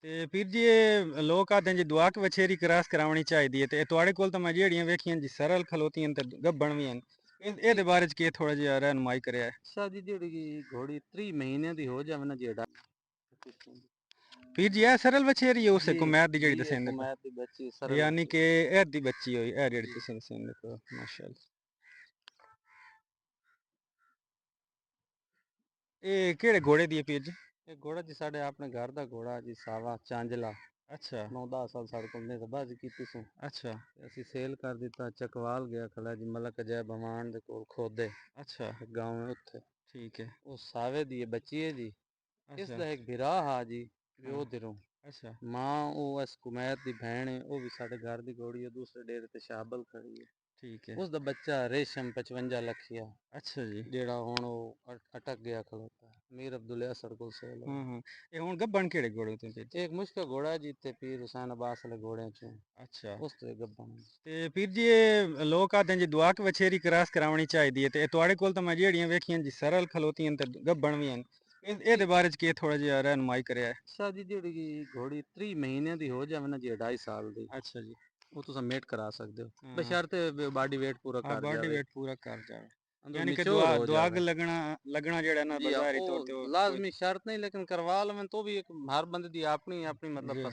ਤੇ ਵੀਰ ਜੀ ਇਹ ਲੋਕ ਆਖਦੇ ਜੀ ਦੁਆ ਕਿ ਵਛੇਰੀ ਕਰਾਸ ਕਰਾਉਣੀ ਚਾਹੀਦੀ ਹੈ ਤੇ ਤੁਹਾਡੇ ਕੋਲ ਤਾਂ ਮੈਂ ਜਿਹੜੀਆਂ ਵੇਖੀਆਂ ਜੀ ਸਰਲ ਖਲੋਤੀਆਂ ਤੇ ਗੱਭਣ ਵੀ ਹਨ ਇਹਦੇ ਬਾਰੇ ਚ ਕੀ ਥੋੜਾ ਜਿਹਾ ਰਹਿਨਮਾਈ ਕਰਿਆ ਹੈ। ਸਾਡੀ ਜਿਹੜੀ ਘੋੜੀ 30 ਮਹੀਨਿਆਂ ਦੀ ਹੋ ਜਾਵੇ ਨਾ ਜਿਹੜਾ ਵੀਰ ਜੀ ਇਹ ਸਰਲ ਵਛੇਰੀ ਹੈ ਉਸੇ ਜੀ ਕੁਮੈਰ ਦੀ ਜਿਹੜੀ ਜੀ ਇਹ ਦੱਸਣ ਦੇ ਕੁਮੈਰ ਦੀ ਬੱਚੀ ਸਰਲ ਯਾਨੀ ਬੱਚੀ ਕਿ ਇਹ ਦੀ ਬੱਚੀ ਹੋਈ ਇਹ ਜਿਹੜੀ ਜੀ ਤੁਸੀਂ ਦੱਸਣ ਦੇ ਮਾਸ਼ਾਅੱਲਾ। ਇਹ ਕਿਹੜੇ ਘੋੜੇ ਦੀ ਹੈ ਵੀਰ ਜੀ? ਇਹ ਘੋੜਾ ਜੀ ਸਾਡੇ ਆਪਣੇ ਘਰ ਦਾ ਘੋੜਾ ਜੀ ਸਾਵਾ ਚਾਂਜਲਾ ਅੱਛਾ 9-10 ਸਾਲ ਸਾਡੇ ਕੋਲ ਨੇ ਬਾਜ਼ ਕੀਤੀ ਸੀ ਅੱਛਾ ਤੇ ਅਸੀਂ ਸੇਲ ਕਰ ਦਿੱਤਾ ਚਕਵਾਲ ਗਿਆ ਖਲਾ ਜੀ ਮਲਕ ਜੈ ਭਵਾਨ ਦੇ ਕੋਲ ਖੋਦੇ ਅੱਛਾ ਗਾਉਂ ਹੈ ਉੱਥੇ ਠੀਕ ਹੈ ਉਹ ਸਾਵੇ ਦੀ ਇਹ ਬੱਚੀ ਹੈ ਜੀ। ਇਸ ਅੱਛਾ ਦਾ ਇੱਕ ਭਰਾ ਆ ਜੀ ਪਿਓ ਹਾਂ ਦਿਰੋਂ ਅੱਛਾ ਮਾਂ ਉਹ ਇਸ ਕੁਮੈਰ ਦੀ ਭੈਣ ਹੈ ਉਹ ਵੀ ਸਾਡੇ ਘਰ ਦੀ ਘੋੜੀ ਹੈ ਦੂਸਰੇ ਡੇਰੇ ਤੇ ਸ਼ਾਬਲ ਖੜੀ ਹੈ। ਠੀਕ ਹੈ ਉਸ ਦਾ ਬੱਚਾ ਰੇਸ਼ਮ 55 ਲੱਖੀਆ ਅੱਛਾ ਜੀ ਜਿਹੜਾ ਹੁਣ ਉਹ ਅਟਕ ਗਿਆ ਖਲੋਤਾ ਮੀਰ ਅਬਦੁੱਲਾ ਸਰ ਕੋਲ ਸੇਲ ਹਾਂ ਹੋਇਆ। ਹਾਂ ਇਹ ਹੁਣ ਗੱਭਣ ਕਿਹੜੇ ਘੋੜੇ ਤੋਂ ਵੀਰ ਜੀ? ਇੱਕ ਮੁਸ਼ਕਲ ਘੋੜਾ ਹੈ ਜੀ ਤੇ ਪੀਰ ਹੁਸੈਨ ਅਬਾਸ ਵਾਲੇ ਘੋੜਿਆਂ ਚੋਂ ਅੱਛਾ ਉਸ ਤੇ ਗੱਬਨ ਤੇ ਵੀਰ ਜੀ ਇਹ ਲੋਕ ਆਖਦੇ ਜੀ ਦੁਆ ਕਿ ਵਛੇਰੀ ਕਰਾਸ ਕਰਾਉਣੀ ਚਾਹੀਦੀ ਹੈ ਤੇ ਤੁਹਾਡੇ ਕੋਲ ਤਾਂ ਮੈਂ ਜਿਹੜੀਆਂ ਵੇਖੀਆਂ ਜੀ ਸਰਲ ਖਲੋਤੀਆਂ ਤੇ ਗੱਭਣ ਵੀ ਹਨ ਇਹਦੇ ਬਾਰੇ ਚ ਕੀ ਥੋੜਾ ਜਿਹਾ ਰਹਿਨਮਾਈ ਕਰਿਆ ਹੈ। ਸਾਡੀ ਜਿਹੜੀ ਘੋੜੀ 30 ਮਹੀਨਿਆਂ ਦੀ ਹੋ ਜਾਵੇ ਨਾ ਜੀ 2.5 ਸਾਲ ਦੀ ਅੱਛਾ ਜੀ ਉਹ ਤੁਸੀਂ ਮੇਟ ਕਰਾ ਸਕਦੇ ਹੋ ਹਾਂ ਬਸ਼ਰਤੇ ਬਾਡੀ weight ਪੂਰਾ ਹਾਂ ਕਰ ਬਾਡੀ ਜਾਵੇ ਵੇਟ ਪੂਰਾ ਕਰ ਜਾਵੇ ਅੰਦਰ ਯਾਨੀ ਕਿ ਮੈਚੁਰ ਹੋ ਦੁਆਗ ਜਾਵੇ ਲੱਗਣਾ ਜਿਹੜਾ ਨਾ ਜੀ ਬਾਜ਼ਾਰੀ ਤੌਰ ਉਹ ਤੇ ਉਹ ਕੋਈ ਲਾਜ਼ਮੀ ਸ਼ਰਤ नहीं लेकिन करवा लें तो भी एक हर बंदे दी अपनी अपनी मतलब जी